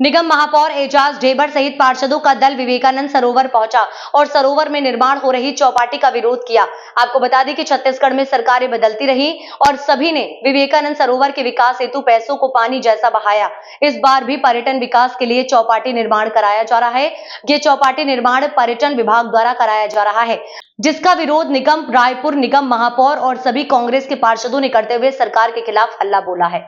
निगम महापौर एजाज ढेबर सहित पार्षदों का दल विवेकानंद सरोवर पहुंचा और सरोवर में निर्माण हो रही चौपाटी का विरोध किया। आपको बता दें कि छत्तीसगढ़ में सरकारें बदलती रही और सभी ने विवेकानंद सरोवर के विकास हेतु पैसों को पानी जैसा बहाया। इस बार भी पर्यटन विकास के लिए चौपाटी निर्माण कराया जा रहा है। ये चौपाटी निर्माण पर्यटन विभाग द्वारा कराया जा रहा है, जिसका विरोध निगम रायपुर निगम महापौर और सभी कांग्रेस के पार्षदों ने करते हुए सरकार के खिलाफ हल्ला बोला है।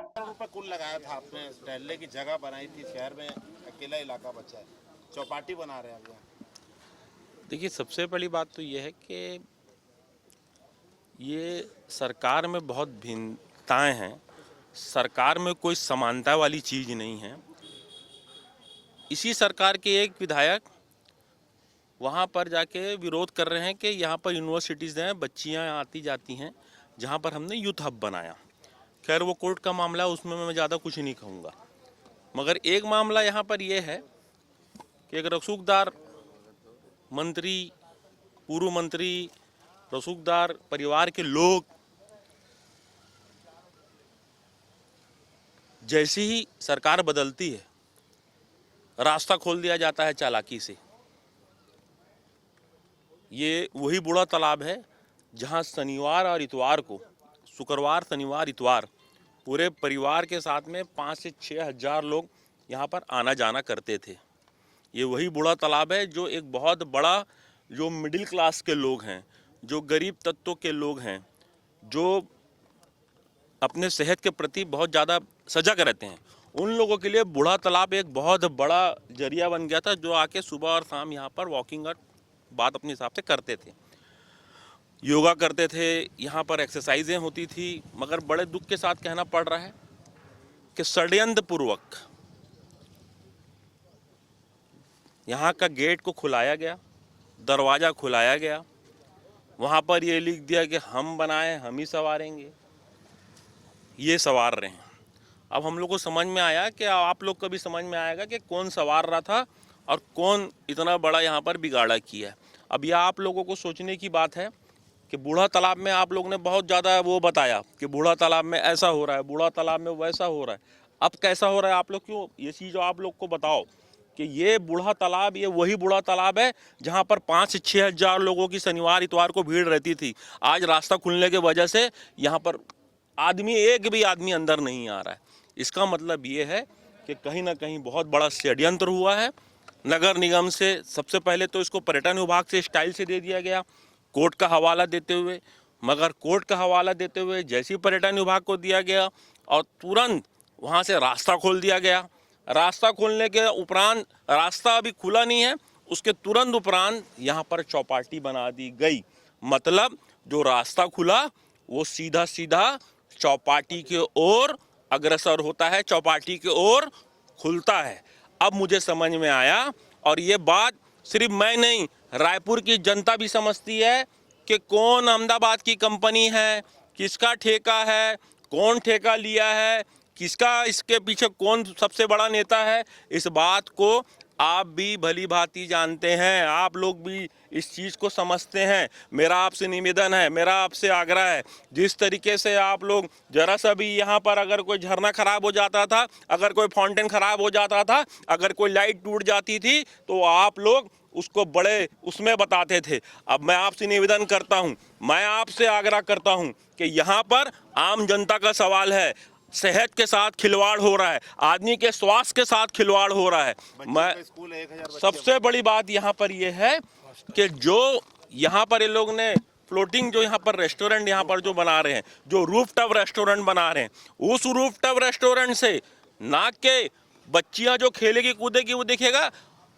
कुल लगाया था आपने, टहलने की जगह बनाई थी, शहर में अकेला इलाका बचा है, चौपाटी बना रहे हैं आप। देखिए, सबसे बड़ी बात तो ये है कि ये सरकार में बहुत भिन्नताएं हैं। सरकार में कोई समानता वाली चीज़ नहीं है। इसी सरकार के एक विधायक वहाँ पर जाके विरोध कर रहे हैं कि यहाँ पर यूनिवर्सिटीज़ हैं, बच्चियाँ आती जाती हैं, जहाँ पर हमने यूथ हब बनाया। खैर वो कोर्ट का मामला है, उसमें मैं ज़्यादा कुछ नहीं कहूँगा। मगर एक मामला यहाँ पर यह है कि एक रसूखदार मंत्री, पूर्व मंत्री, रसूखदार परिवार के लोग जैसी ही सरकार बदलती है, रास्ता खोल दिया जाता है चालाकी से। ये वही बूढ़ा तालाब है जहाँ शनिवार और इतवार को, शुक्रवार, शनिवार, इतवार पूरे परिवार के साथ में 5 से 6 हज़ार लोग यहाँ पर आना जाना करते थे। ये वही बूढ़ा तालाब है जो एक बहुत बड़ा, जो मिडिल क्लास के लोग हैं, जो गरीब तत्वों के लोग हैं, जो अपने सेहत के प्रति बहुत ज़्यादा सजग रहते हैं, उन लोगों के लिए बूढ़ा तालाब एक बहुत बड़ा जरिया बन गया था, जो आके सुबह और शाम यहाँ पर वॉकिंग और बात अपने हिसाब से करते थे, योगा करते थे, यहाँ पर एक्सरसाइजें होती थी। मगर बड़े दुख के साथ कहना पड़ रहा है कि षड्यंत्र पूर्वक यहाँ का गेट को खुलाया गया, दरवाज़ा खुलाया गया, वहाँ पर ये लिख दिया कि हम बनाए, हम ही संवारेंगे। ये संवार रहे हैं। अब हम लोग को समझ में आया कि आप लोग को भी समझ में आएगा कि कौन संवार रहा था और कौन इतना बड़ा यहाँ पर बिगाड़ा किया है। अब यह आप लोगों को सोचने की बात है कि बूढ़ा तालाब में आप लोग ने बहुत ज़्यादा वो बताया कि बूढ़ा तालाब में ऐसा हो रहा है, बूढ़ा तालाब में वैसा हो रहा है। अब कैसा हो रहा है आप लोग क्यों ये चीज़ आप लोग को बताओ कि ये बूढ़ा तालाब, ये वही बूढ़ा तालाब है जहाँ पर 5 से 6 हज़ार लोगों की शनिवार इतवार को भीड़ रहती थी। आज रास्ता खुलने की वजह से यहाँ पर एक भी आदमी अंदर नहीं आ रहा है। इसका मतलब ये है कि कहीं ना कहीं बहुत बड़ा षड्यंत्र हुआ है। नगर निगम से सबसे पहले तो इसको पर्यटन विभाग से स्टाइल से दे दिया गया, कोर्ट का हवाला देते हुए। मगर कोर्ट का हवाला देते हुए जैसे ही पर्यटन विभाग को दिया गया और तुरंत वहाँ से रास्ता खोल दिया गया। रास्ता खोलने के उपरांत, रास्ता अभी खुला नहीं है, उसके तुरंत उपरांत यहाँ पर चौपाटी बना दी गई। मतलब जो रास्ता खुला वो सीधा सीधा चौपाटी के ओर अग्रसर होता है, चौपाटी के ओर खुलता है। अब मुझे समझ में आया, और ये बात सिर्फ मैं नहीं, रायपुर की जनता भी समझती है कि कौन अहमदाबाद की कंपनी है, किसका ठेका है, कौन ठेका लिया है, किसका इसके पीछे कौन सबसे बड़ा नेता है। इस बात को आप भी भली भांति जानते हैं, आप लोग भी इस चीज़ को समझते हैं। मेरा आपसे निवेदन है, मेरा आपसे आग्रह है, जिस तरीके से आप लोग जरा सा भी यहाँ पर अगर कोई झरना खराब हो जाता था, अगर कोई फाउंटेन खराब हो जाता था, अगर कोई लाइट टूट जाती थी, तो आप लोग उसको बड़े उसमें बताते थे। अब मैं आपसे निवेदन करता हूँ, मैं आपसे आग्रह करता हूँ कि यहाँ पर आम जनता का सवाल है। सेहत के साथ खिलवाड़ हो रहा है, आदमी के स्वास्थ्य के साथ खिलवाड़ हो रहा है। मैं सबसे बड़ी बात यहाँ पर यह है कि जो यहाँ पर ये लोग ने फ्लोटिंग, जो यहाँ पर रेस्टोरेंट यहाँ पर जो बना रहे हैं, जो रूफटॉप रेस्टोरेंट बना रहे हैं, उस रूफटॉप रेस्टोरेंट से ना के बच्चियाँ जो खेलेगी कूदेगी वो दिखेगा,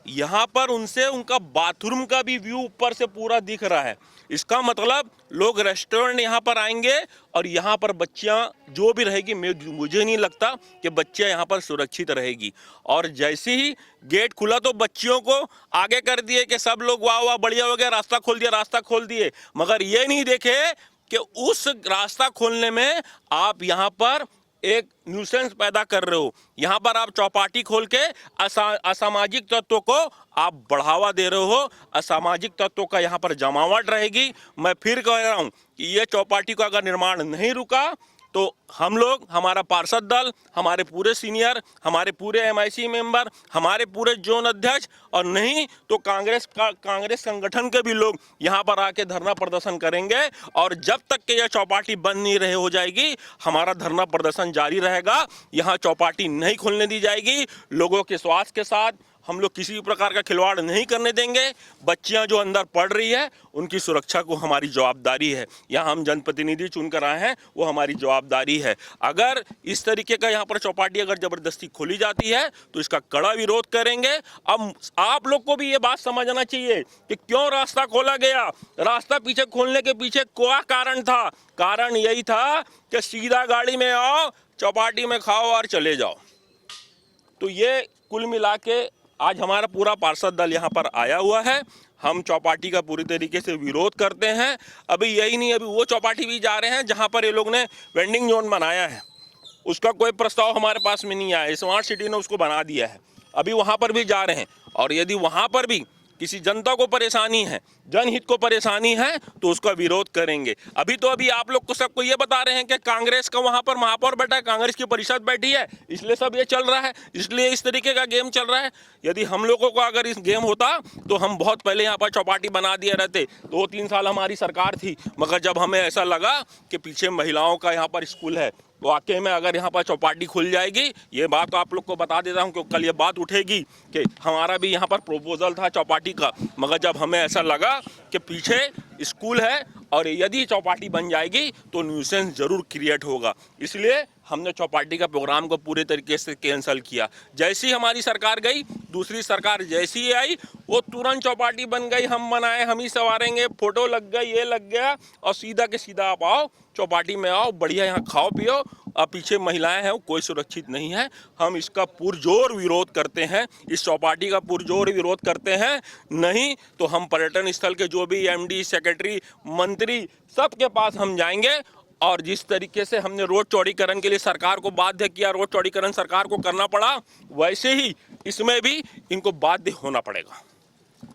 यहाँ पर उनसे उनका बाथरूम का भी व्यू ऊपर से पूरा दिख रहा है। इसका मतलब लोग रेस्टोरेंट यहाँ पर आएंगे और यहाँ पर बच्चियाँ जो भी रहेगी, मुझे नहीं लगता कि बच्चियाँ यहाँ पर सुरक्षित रहेगी। और जैसे ही गेट खुला तो बच्चियों को आगे कर दिए कि सब लोग वाह वाह बढ़िया हो गया, रास्ता खोल दिया, रास्ता खोल दिए। मगर ये नहीं देखे कि उस रास्ता खोलने में आप यहाँ पर एक न्यूसेंस पैदा कर रहे हो। यहाँ पर आप चौपाटी खोल के असामाजिक तत्वों को आप बढ़ावा दे रहे हो, असामाजिक तत्वों का यहाँ पर जमावट रहेगी। मैं फिर कह रहा हूँ कि ये चौपाटी का अगर निर्माण नहीं रुका तो हम लोग, हमारा पार्षद दल, हमारे पूरे सीनियर, हमारे पूरे MIC मेंबर, हमारे पूरे जोन अध्यक्ष और नहीं तो कांग्रेस संगठन के भी लोग यहाँ पर आके धरना प्रदर्शन करेंगे। और जब तक कि यह चौपाटी बंद नहीं रहे हो जाएगी, हमारा धरना प्रदर्शन जारी रहेगा। यहाँ चौपाटी नहीं खोलने दी जाएगी। लोगों के स्वास्थ्य के साथ हम लोग किसी भी प्रकार का खिलवाड़ नहीं करने देंगे। बच्चियां जो अंदर पढ़ रही है उनकी सुरक्षा को हमारी जवाबदारी है। यहाँ हम जनप्रतिनिधि चुनकर आए हैं, वो हमारी जवाबदारी है। अगर इस तरीके का यहाँ पर चौपाटी अगर जबरदस्ती खोली जाती है तो इसका कड़ा विरोध करेंगे। अब आप लोग को भी ये बात समझना चाहिए कि क्यों रास्ता खोला गया। रास्ता पीछे खोलने के पीछे क्या कारण था? कारण यही था कि सीधा गाड़ी में आओ, चौपाटी में खाओ और चले जाओ। तो ये कुल मिला के आज हमारा पूरा पार्षद दल यहाँ पर आया हुआ है। हम चौपाटी का पूरी तरीके से विरोध करते हैं। अभी यही नहीं, अभी वो चौपाटी भी जा रहे हैं जहाँ पर ये लोग ने वेंडिंग जोन बनाया है। उसका कोई प्रस्ताव हमारे पास में नहीं आया, स्मार्ट सिटी ने उसको बना दिया है। अभी वहाँ पर भी जा रहे हैं और यदि वहाँ पर भी किसी जनता को परेशानी है, जनहित को परेशानी है तो उसका विरोध करेंगे। अभी आप लोग को सबको ये बता रहे हैं कि कांग्रेस का वहाँ पर महापौर बैठा है, कांग्रेस की परिषद बैठी है, इसलिए सब ये चल रहा है, इसलिए इस तरीके का गेम चल रहा है। यदि हम लोगों को अगर इस गेम होता तो हम बहुत पहले यहाँ पर चौपाटी बना दिए रहते। 2-3 साल हमारी सरकार थी, मगर जब हमें ऐसा लगा कि पीछे महिलाओं का यहाँ पर स्कूल है, वाकई में अगर यहाँ पर चौपाटी खुल जाएगी, ये बात तो आप लोग को बता देता हूँ क्योंकि कल ये बात उठेगी कि हमारा भी यहाँ पर प्रपोजल था चौपाटी का, मगर जब हमें ऐसा लगा कि पीछे स्कूल है और यदि चौपाटी बन जाएगी तो न्यूसेंस जरूर क्रिएट होगा, इसलिए हमने चौपाटी का प्रोग्राम को पूरे तरीके से कैंसिल किया। जैसी हमारी सरकार गई, दूसरी सरकार जैसी ही आई, वो तुरंत चौपाटी बन गई, हम बनाए, हम ही सवारेंगे, फोटो लग गई, ये लग गया और सीधा के सीधा आप आओ, चौपाटी में आओ, बढ़िया यहाँ खाओ पियो। अब पीछे महिलाएं हैं, वो कोई सुरक्षित नहीं है। हम इसका पुरजोर विरोध करते हैं, इस चौपाटी का पुरजोर विरोध करते हैं। नहीं तो हम पर्यटन स्थल के जो भी MD, सेक्रेटरी, मंत्री, सबके पास हम जाएंगे और जिस तरीके से हमने रोड चौड़ीकरण के लिए सरकार को बाध्य किया, रोड चौड़ीकरण सरकार को करना पड़ा, वैसे ही इसमें भी इनको बाध्य होना पड़ेगा।